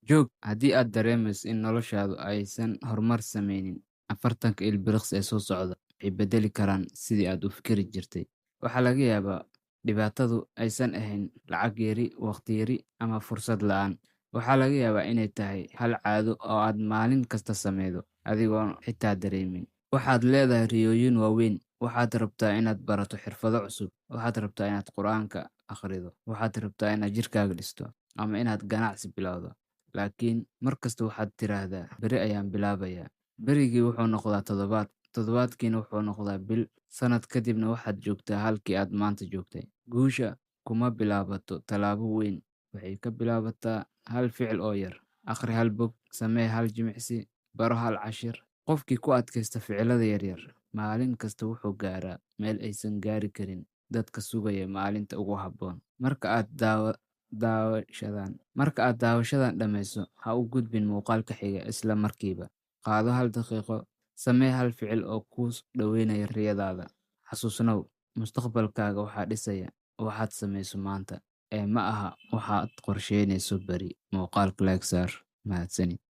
Joog haddii aad dareemayso in noloshaadu aysan horumar sameynin, 40 ilbiriqsi ee soo socda waxay beddeli karaan sidii aad u fikiri jirtay. Waxaa laga yaabaa dhibaatadu aysan ahayn lacag yari, waqti yari, ama fursad la'aan. Waxaa laga yaabaa inay tahay hal caado oo aad maalin kasta sameydo, adigoon xitaa dareemin. Waxaad leedahay riyooyin waaweyn. Waxaad rabtaa inaad barato xirfado cusub. Waxaad rabtaa inaad quraanka akhrido. Waxaad rabtaa inaad jirkaaga dhisto ama inaad ganacsi bilowdo. Laakiin mar kasta waxaad tiraahdaa, "Beri ayaan bilaabayaa." Berigii wuxuu noqdaa toddobaad, toddobaadkiina wuxuu noqdaa bil, sanad kadibna waxaad joogtaa halkii aad maanta joogtay. Guusha kuma bilaabato tallaabo weyn, waxay ka bilaabataa hal ficil oo yar. Akhri hal bog, samee hal jimicsi, baro hal cashir. Qofkii ku adkaysta ficilada yaryar, maalin kasta wuxuu gaaraa meel aysan gaari karin dadka sugaya maalinta ugu habboon. Marka aad daawashadan dhammayso, ha u gudbin muuqaalka xiga isla markiiba. Qaado hal daqiiqo, samee hal ficil oo kuu dhoweynaya riyadaada. Xasuusnow, mustaqbalkaaga waxaa dhisaya waxaad sameyso maanta, ee ma aha waxaad qorsheynayso beri. Muuqaalka like saar. Mahadsanid.